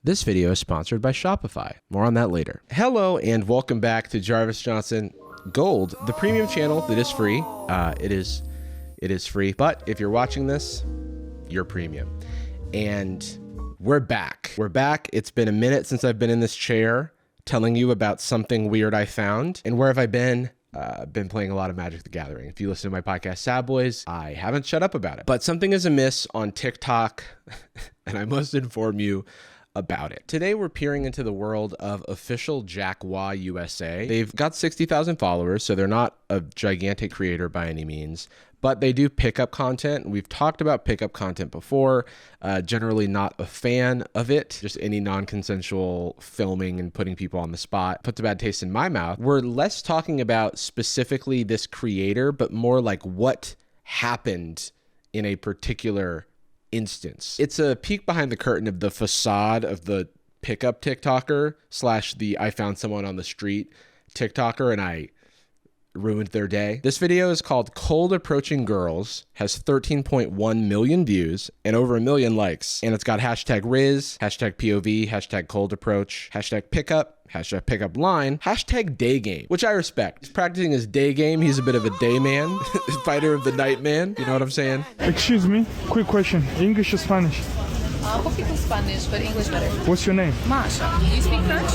This video is sponsored by Shopify. More on that later. Hello and welcome back to Jarvis Johnson Gold, the premium channel that is free. It is free, but if you're watching this, you're premium. And we're back. We're back. It's been a minute since I've been in this chair telling you about something weird I found. And where have I been? Been playing a lot of Magic the Gathering. If you listen to my podcast, Sad Boys, I haven't shut up about it. But something is amiss on TikTok, and I must inform you about it. Today, we're peering into the world of official Jack Wah USA. They've got 60,000 followers, so they're not a gigantic creator by any means, but they do pickup content. We've talked about pickup content before, generally not a fan of it. Just any non-consensual filming and putting people on the spot puts a bad taste in my mouth. We're less talking about specifically this creator, but more like what happened in a particular instance. It's a peek behind the curtain of the facade of the pickup TikToker / the I found someone on the street TikToker and I ruined their day. This video is called Cold Approaching Girls, has 13.1 million views and over 1 million likes. And it's got hashtag Riz, hashtag POV, hashtag cold approach, hashtag pickup, hashtag pickup line, hashtag day game, which I respect. He's practicing his day game. He's a bit of a day man, fighter of the night man. You know what I'm saying? Excuse me, quick question. English or Spanish? Poquito Spanish, but English better. What's your name? Masha. Do you speak French?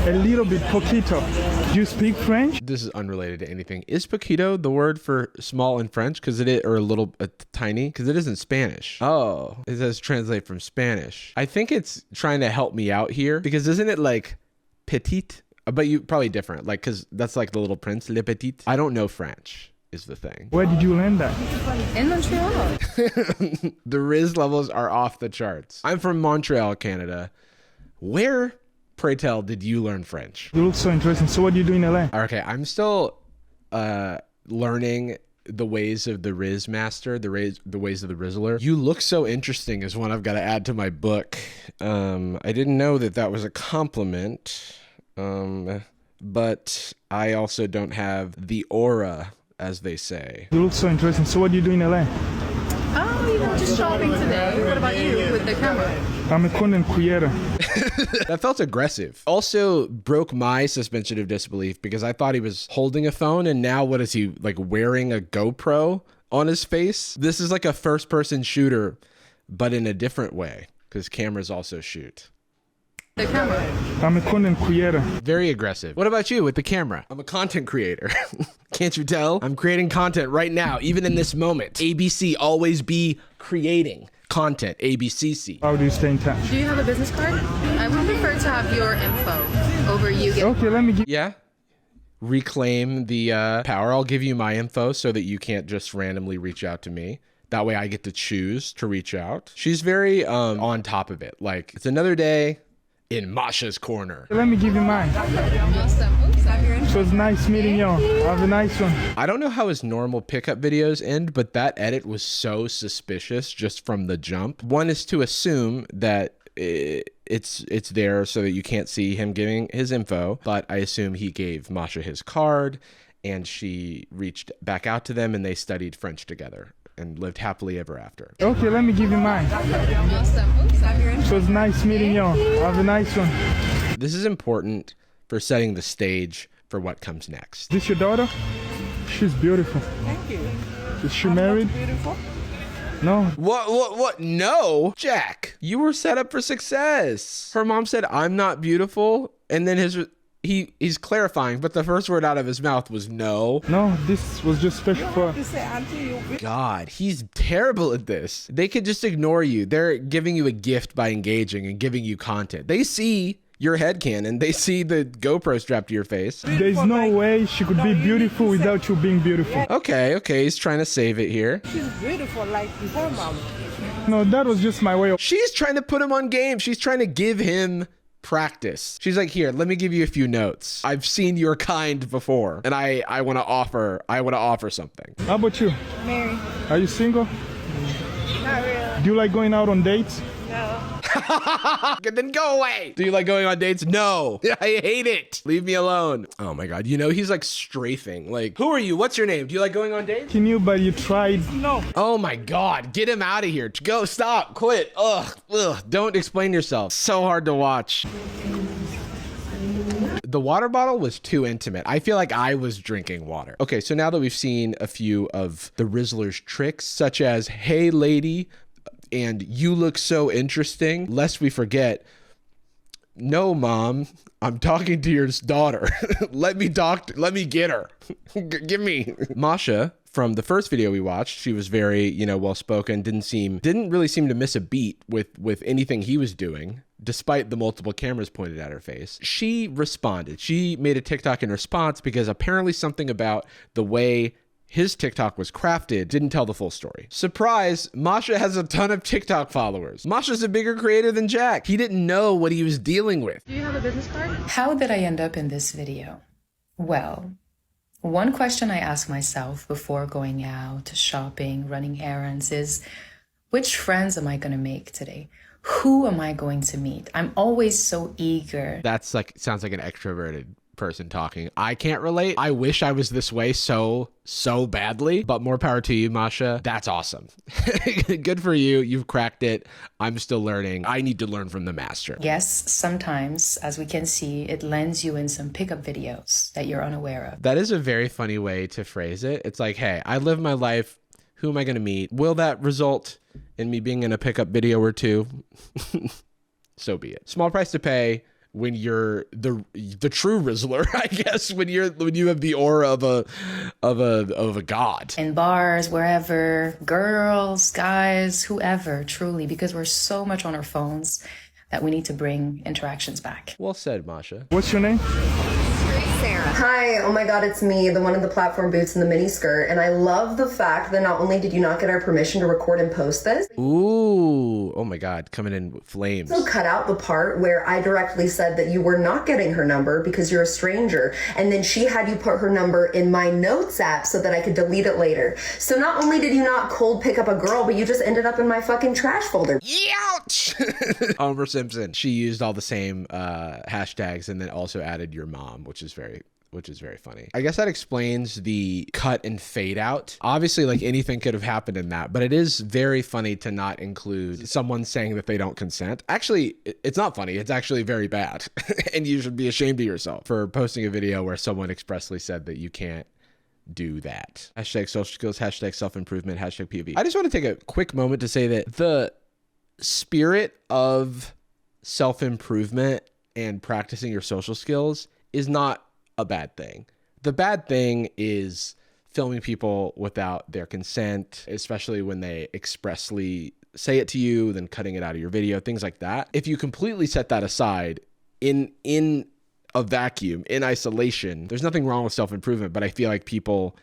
A little bit, poquito. Do you speak French? This is unrelated to anything. Is poquito the word for small in French? Because it is, or a little tiny? Because it isn't Spanish. Oh, it says translate from Spanish. I think it's trying to help me out here because isn't it like petite? But you probably different, like because that's like the Little Prince, le petit. I don't know French. Is the thing. Where did you learn that? In Montreal. The Riz levels are off the charts. I'm from Montreal, Canada. Where, pray tell, did you learn French? You look so interesting. So what do you do in LA? Okay, I'm still learning the ways of the Riz master, the ways of the Rizzler. You look so interesting is one I've got to add to my book. I didn't know that was a compliment, but I also don't have the aura, as they say. You look so interesting. So what do you do in LA? Oh, just shopping today. What about you with the camera? I'm a content creator. That felt aggressive. Also broke my suspension of disbelief because I thought he was holding a phone and now what is he, like wearing a GoPro on his face? This is like a first-person shooter, but in a different way because cameras also shoot. The camera. I'm a content creator. Very aggressive. What about you with the camera? I'm a content creator. Can't you tell? I'm creating content right now, even in this moment. ABC, always be creating content. ABCC. How do you stay in touch? Do you have a business card? I would prefer to have your info over you getting. Okay, let me give. Yeah. Reclaim the power. I'll give you my info so that you can't just randomly reach out to me. That way I get to choose to reach out. She's very on top of it. Like, it's another day in Masha's corner. Let me give you mine. Awesome. Oops, I have your info. So it's nice meeting you. Have a nice one. I don't know how his normal pickup videos end, but that edit was so suspicious just from the jump. One is to assume that it's there so that you can't see him giving his info, but I assume he gave Masha his card and she reached back out to them and they studied French together and lived happily ever after. Okay, let me give you mine. Awesome. Oops, I have your info. So it's nice meeting you. Have a nice one. This is important for setting the stage for what comes next. Is this your daughter? She's beautiful. Thank you. Is she married? Beautiful. No. What? No, Jack, you were set up for success. Her mom said, I'm not beautiful. And then he's clarifying, but the first word out of his mouth was no. No, this was just special for. You say until you. God, he's terrible at this. They could just ignore you. They're giving you a gift by engaging and giving you content. They see your headcanon. They see the GoPro strapped to your face. There's no way she could be beautiful without you being beautiful. Okay, he's trying to save it here. She's beautiful like her mom. No, that was just my way of. She's trying to put him on game. She's trying to give him practice. She's like, here, let me give you a few notes. I've seen your kind before, and I want to offer something. How about you? Mary. Are you single? Not really. Do you like going out on dates? No. Then go away. Do you like going on dates? No. I hate it. Leave me alone. Oh my God. You know, he's like strafing. Like, who are you? What's your name? Do you like going on dates? Can you, but you tried. No. Oh my God. Get him out of here. Go. Stop. Quit. Ugh. Don't explain yourself. So hard to watch. The water bottle was too intimate. I feel like I was drinking water. Okay, so now that we've seen a few of the Rizzler's tricks, such as, hey lady, and you look so interesting, lest we forget, no mom, I'm talking to your daughter. Let me get her. Give me. Masha, from the first video we watched, she was very, you know, well-spoken, didn't really seem to miss a beat with anything he was doing, despite the multiple cameras pointed at her face. She responded. She made a TikTok in response because apparently something about the way his TikTok was crafted didn't tell the full story. Surprise, Masha has a ton of TikTok followers. Masha's a bigger creator than Jack. He didn't know what he was dealing with. Do you have a business card? How did I end up in this video? Well, one question I ask myself before going out, shopping, running errands is, which friends am I going to make today? Who am I going to meet? I'm always so eager. That's like, sounds like an extroverted person talking. I can't relate. I wish I was this way so badly, but more power to you, Masha. That's awesome. Good for you. You've cracked it. I'm still learning. I need to learn from the master. Yes, sometimes, as we can see, it lands you in some pickup videos that you're unaware of. That is a very funny way to phrase it. It's like, hey, I live my life. Who am I going to meet? Will that result in me being in a pickup video or two? So be it. Small price to pay when you're the true Rizzler, I guess, when you have the aura of a god. In bars, wherever, girls, guys, whoever, truly, because we're so much on our phones that we need to bring interactions back. Well said, Masha. What's your name? Sarah. Hi, oh my God, it's me, the one in the platform boots and the mini skirt. And I love the fact that not only did you not get our permission to record and post this, Ooh, oh my God, coming in with flames. also cut out the part where I directly said that you were not getting her number because you're a stranger. And then she had you put her number in my notes app so that I could delete it later. So not only did you not cold pick up a girl, but you just ended up in my fucking trash folder. Ouch! Homer Simpson. She used all the same hashtags and then also added your mom, which is very funny. I guess that explains the cut and fade out. Obviously, like anything could have happened in that, but it is very funny to not include someone saying that they don't consent. Actually, it's not funny. It's actually very bad. And you should be ashamed of yourself for posting a video where someone expressly said that you can't do that. Hashtag social skills, hashtag self-improvement, hashtag POV. I just want to take a quick moment to say that the spirit of self-improvement and practicing your social skills is not a bad thing. The bad thing is filming people without their consent, especially when they expressly say it to you, then cutting it out of your video, things like that. If you completely set that aside in a vacuum, in isolation, there's nothing wrong with self-improvement, but I feel like people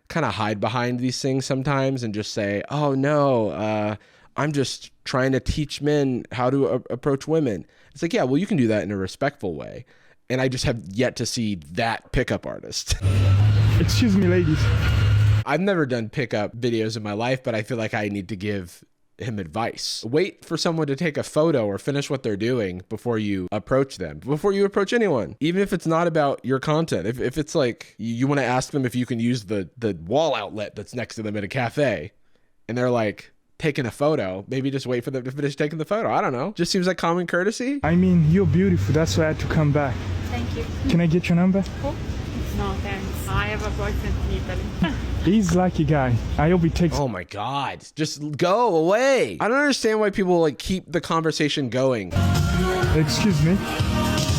kind of hide behind these things sometimes and just say, oh no, I'm just trying to teach men how to approach women. It's like, yeah, well, you can do that in a respectful way. And I just have yet to see that pickup artist. Excuse me, ladies. I've never done pickup videos in my life, but I feel like I need to give him advice. Wait for someone to take a photo or finish what they're doing before you approach them, before you approach anyone, even if it's not about your content. If it's like you want to ask them if you can use the wall outlet that's next to them at a cafe, and they're like taking a photo, maybe just wait for them to finish taking the photo. I don't know. Just seems like common courtesy. I mean, you're beautiful. That's why I had to come back. Thank you. Can I get your number? No, thanks. I have a boyfriend in Italy. He's lucky guy. I hope he takes. Oh my God. Just go away. I don't understand why people like keep the conversation going. Excuse me.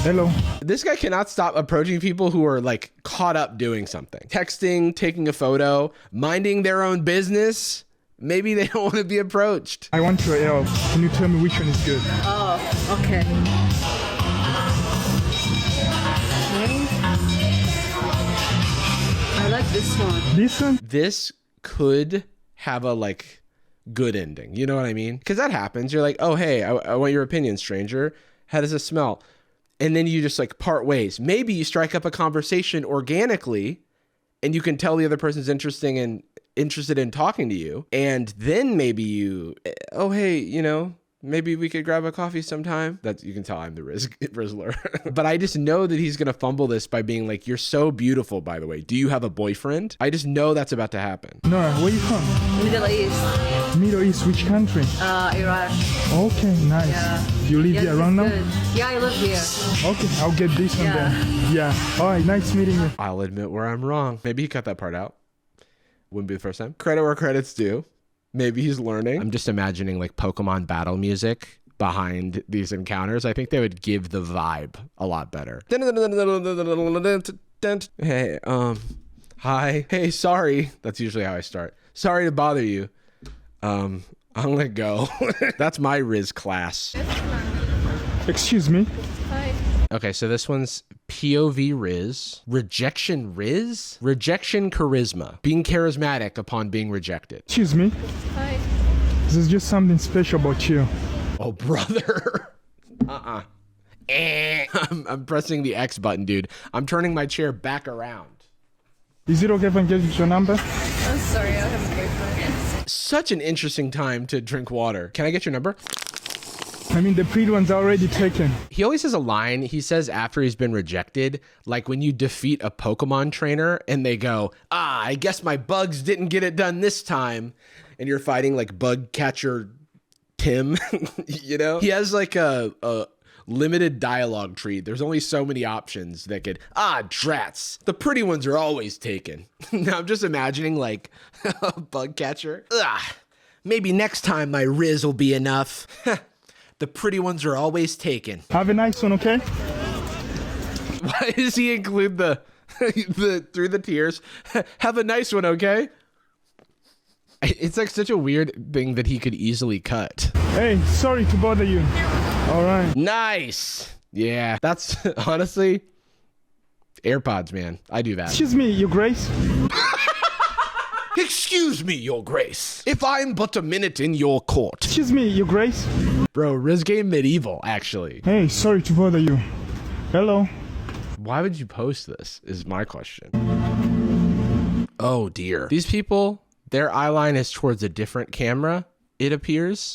Hello. This guy cannot stop approaching people who are like caught up doing something. Texting, taking a photo, minding their own business. Maybe they don't want to be approached. I want your help. Can you tell me which one is good? Oh, okay. I like this one. This one? This could have a like good ending. You know what I mean? Because that happens. You're like, oh, hey, I want your opinion, stranger. How does it smell? And then you just like part ways. Maybe you strike up a conversation organically and you can tell the other person's interested in talking to you. And then maybe you, oh, hey, you know, maybe we could grab a coffee sometime. That's, you can tell I'm the Rizzler. But I just know that he's gonna fumble this by being like, you're so beautiful, by the way. Do you have a boyfriend? I just know that's about to happen. Nora, where you from? Middle East, Middle East, which country? Iraq. Okay, nice. Yeah. You live here around now? Good. Yeah, I live here. Okay, I'll get this one then. Yeah. All right, nice meeting you. I'll admit where I'm wrong. Maybe he cut that part out. Wouldn't be the first time. Credit where credit's due. Maybe he's learning. I'm just imagining like Pokemon battle music behind these encounters. I think they would give the vibe a lot better. Hey, hi. Hey, sorry. That's usually how I start. Sorry to bother you. I'm gonna go. That's my Riz class. Excuse me. Hi. Okay, so this one's POV Riz. Rejection Riz? Rejection charisma. Being charismatic upon being rejected. Excuse me. Hi. This is just something special about you. Oh, brother. I'm pressing the X button, dude. I'm turning my chair back around. Is it okay if I get your number? I'm sorry, I have a boyfriend. Such an interesting time to drink water. Can I get your number? I mean, the pretty one's already taken. He always has a line he says after he's been rejected, like when you defeat a Pokemon trainer and they go, I guess my bugs didn't get it done this time. And you're fighting like bug catcher Tim, you know? He has like a limited dialogue tree. There's only so many options that could, drats. The pretty ones are always taken. Now I'm just imagining like a bug catcher. Maybe next time my Riz will be enough. The pretty ones are always taken. Have a nice one, okay? Why does he include the through the tears? Have a nice one, okay? It's like such a weird thing that he could easily cut. Hey, sorry to bother you. All right. Nice. Yeah, that's honestly AirPods, man. I do that. Excuse me, Your Grace. Excuse me, Your Grace. If I'm but a minute in your court. Excuse me, Your Grace. Bro, Riz Game medieval, actually. Hey, sorry to bother you. Hello. Why would you post this, is my question. Oh, dear. These people, their eye line is towards a different camera, it appears.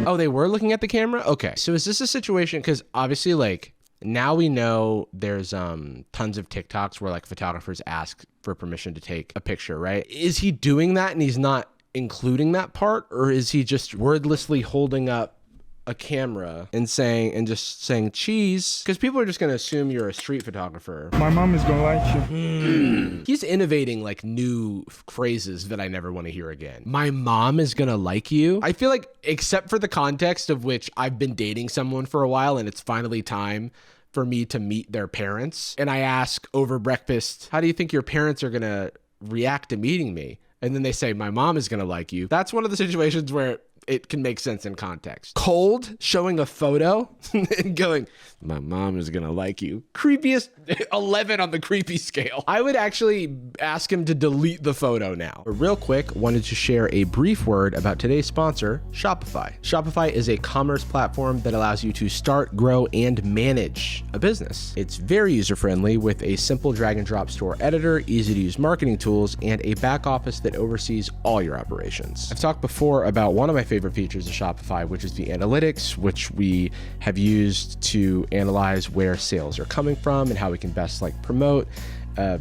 Oh, they were looking at the camera? Okay. So is this a situation, because obviously, like, now we know there's tons of TikToks where like photographers ask for permission to take a picture, right? Is he doing that and he's not including that part, or is he just wordlessly holding up a camera and just saying cheese? Because people are just gonna assume you're a street photographer. My mom is gonna like you. He's innovating like new phrases that I never want to hear again. My mom is gonna like you. I feel like, except for the context of which I've been dating someone for a while and it's finally time for me to meet their parents, and I ask over breakfast, how do you think your parents are gonna react to meeting me? And then they say, my mom is gonna like you. That's one of the situations where it can make sense in context. Cold, showing a photo and going, my mom is gonna like you. Creepiest 11 on the creepy scale. I would actually ask him to delete the photo now. But real quick, wanted to share a brief word about today's sponsor, Shopify. Shopify is a commerce platform that allows you to start, grow, and manage a business. It's very user-friendly with a simple drag and drop store editor, easy to use marketing tools, and a back office that oversees all your operations. I've talked before about one of my favorite features of Shopify, which is the analytics, which we have used to analyze where sales are coming from and how we can best like promote,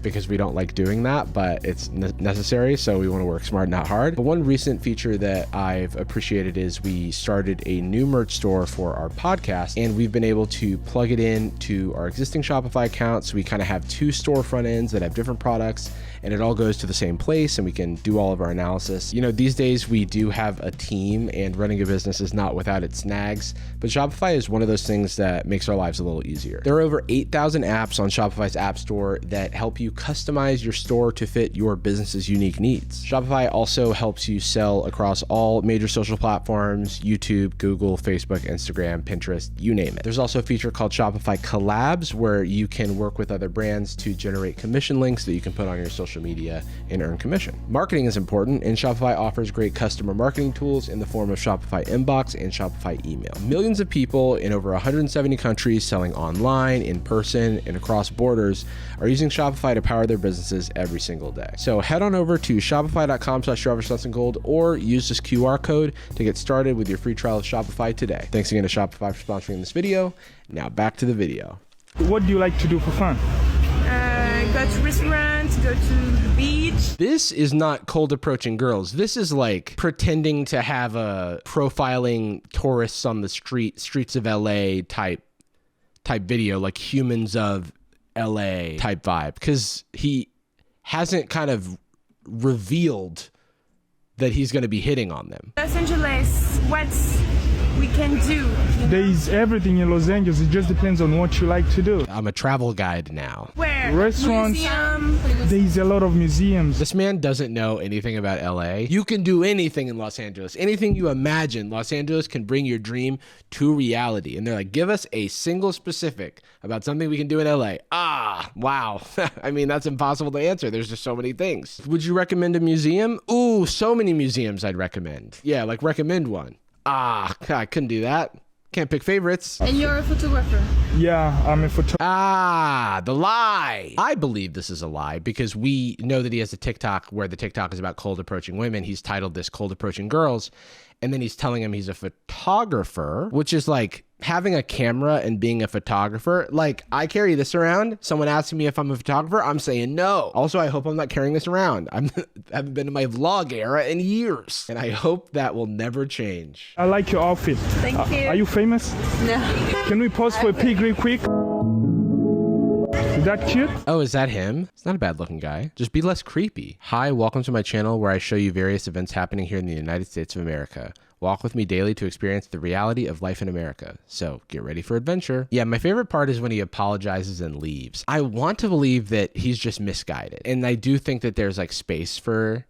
because we don't like doing that, but it's necessary, so we want to work smart, not hard. But one recent feature that I've appreciated is we started a new merch store for our podcast, and we've been able to plug it in to our existing Shopify account, so we kind of have two storefront ends that have different products, and it all goes to the same place, and we can do all of our analysis. You know, these days we do have a team, and running a business is not without its snags, but Shopify is one of those things that makes our lives a little easier. There are over 8,000 apps on Shopify's app store that help you customize your store to fit your business's unique needs. Shopify also helps you sell across all major social platforms: YouTube, Google, Facebook, Instagram, Pinterest, you name it. There's also a feature called Shopify Collabs, where you can work with other brands to generate commission links that you can put on your social media and earn commission. Marketing is important, and Shopify offers great customer marketing tools in the form of Shopify Inbox and Shopify Email. Millions of people in over 170 countries selling online, in person, and across borders are using Shopify Shopify to power their businesses every single day. So head on over to shopify.com/JarvisJohnsonGold or use this QR code to get started with your free trial of Shopify today. Thanks again to Shopify for sponsoring this video. Now back to the video. What do you like to do for fun? Go to restaurants, go to the beach. This is not cold approaching girls. This is like pretending to have a profiling tourists on the streets of LA type video, like Humans of LA type vibe, because he hasn't kind of revealed that he's going to be hitting on them. Los Angeles, what we can do. There is everything in Los Angeles. It just depends on what you like to do. I'm a travel guide now. Where? Restaurants. Museum. There is a lot of museums. This man doesn't know anything about LA. You can do anything in Los Angeles. Anything you imagine, Los Angeles can bring your dream to reality. And they're like, give us a single specific about something we can do in LA. Ah, wow. I mean, that's impossible to answer. There's just so many things. Would you recommend a museum? Ooh, so many museums I'd recommend. Yeah, like recommend one. Ah, I couldn't do that. Can't pick favorites. And you're a photographer. Yeah, I'm a photographer. Ah, the lie. I believe this is a lie because we know that he has a TikTok where the TikTok is about cold approaching women. He's titled this Cold Approaching Girls. And then he's telling him he's a photographer, which is like having a camera and being a photographer. Like, I carry this around. Someone asking me if I'm a photographer, I'm saying no. Also, I hope I'm not carrying this around. I haven't been in my vlog era in years. And I hope that will never change. I like your outfit. Thank you. Are you famous? No. Can we pause for a pig real quick? Is that cute? Oh, is that him? It's not a bad looking guy. Just be less creepy. Hi, welcome to my channel where I show you various events happening here in the United States of America. Walk with me daily to experience the reality of life in America. So get ready for adventure. Yeah, my favorite part is when he apologizes and leaves. I want to believe that he's just misguided. And I do think that there's like space for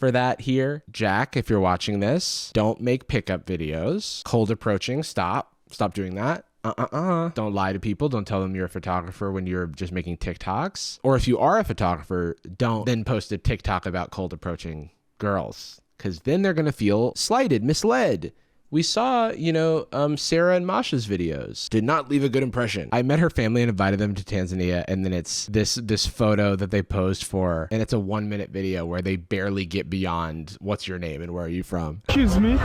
that here. Jack, if you're watching this, don't make pickup videos. Cold approaching, stop. Stop doing that. Don't lie to people. Don't tell them you're a photographer when you're just making TikToks. Or if you are a photographer, don't then post a TikTok about cold approaching girls, because then they're going to feel slighted, misled. We saw, Sarah and Masha's videos. Did not leave a good impression. I met her family and invited them to Tanzania, and then it's this photo that they posed for, and it's a 1-minute video where they barely get beyond what's your name and where are you from. Excuse me.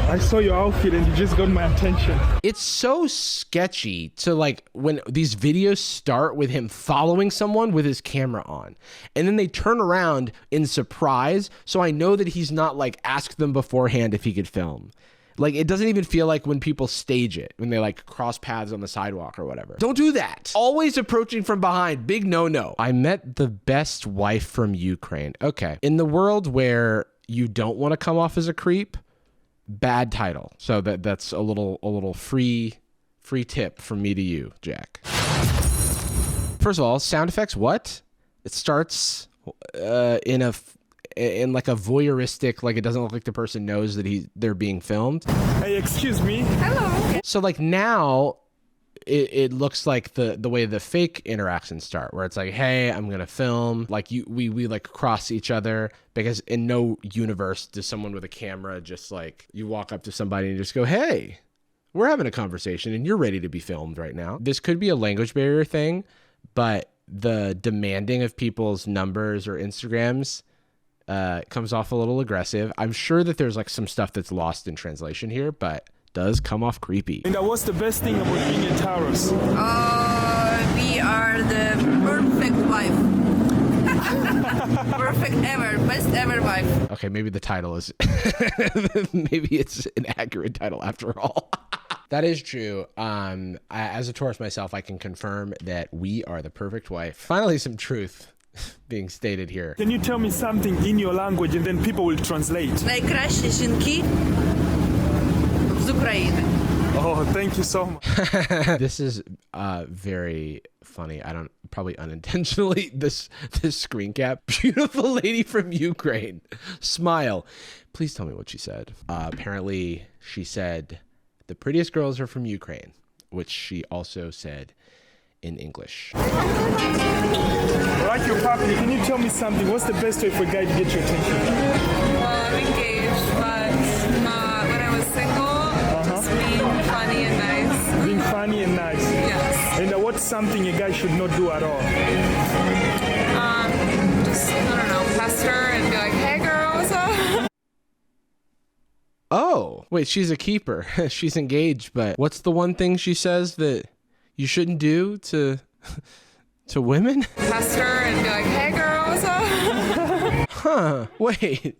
I saw your outfit and you just got my attention. It's so sketchy to like when these videos start with him following someone with his camera on and then they turn around in surprise. So I know that he's not like asked them beforehand if he could film. Like, it doesn't even feel like when people stage it, when they like cross paths on the sidewalk or whatever. Don't do that. Always approaching from behind. Big no-no. I met the best wife from Ukraine. Okay. In the world where you don't want to come off as a creep, bad title. So that's a little free tip from me to you, Jack. First of all, sound effects. What? It starts in like a voyeuristic, like it doesn't look like the person knows that they're being filmed. Hey, excuse me. Hello. So like now it looks like the way the fake interactions start, where it's like, hey, I'm gonna film, like we like cross each other, because in no universe does someone with a camera just like, you walk up to somebody and just go, hey, we're having a conversation and you're ready to be filmed right now. This could be a language barrier thing, but the demanding of people's numbers or Instagrams comes off a little aggressive. I'm sure that there's like some stuff that's lost in translation here, but does come off creepy. And what's the best thing about being a Taurus? We are the perfect wife. Perfect ever, best ever wife. Okay, maybe the title is maybe it's an accurate title after all. That is true. As a Taurus myself, I can confirm that we are the perfect wife. Finally, some truth being stated here. Can you tell me something in your language and then people will translate? Найкращі жінки з України. Oh, thank you so much. This is very funny. I don't, probably unintentionally, this screen cap. Beautiful lady from Ukraine. Smile. Please tell me what she said. Apparently she said the prettiest girls are from Ukraine, which she also said in English. Like your puppy, can you tell me something? What's the best way for a guy to get your attention? I'm engaged, but when I was single, just being funny and nice. Being funny and nice. Yes. And what What's something a guy should not do at all? Just, I don't know, pester and be like, hey girl, what's up? Oh, wait, she's a keeper. She's engaged, but what's the one thing she says that you shouldn't do to women? Pester and be like, hey girl, what's up? Huh, wait,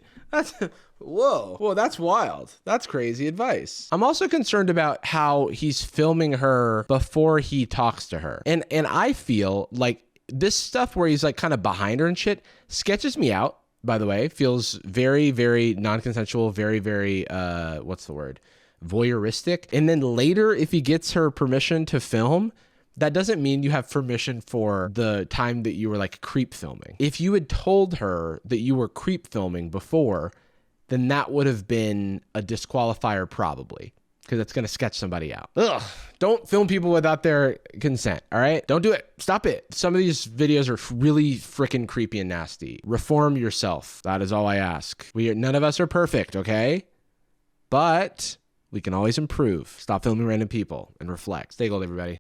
whoa, that's wild. That's crazy advice. I'm also concerned about how he's filming her before he talks to her. And I feel like this stuff where he's like kind of behind her and shit sketches me out, by the way. Feels very, very non-consensual, very, very, what's the word? Voyeuristic. And then later, if he gets her permission to film, that doesn't mean you have permission for the time that you were like creep filming. If you had told her that you were creep filming before, then that would have been a disqualifier probably, because it's going to sketch somebody out. Ugh. Don't film people without their consent, all right? Don't do it. Stop it. Some of these videos are really freaking creepy and nasty. Reform yourself. That is all I ask. None of us are perfect, okay? But we can always improve. Stop filming random people and reflect. Stay gold, everybody.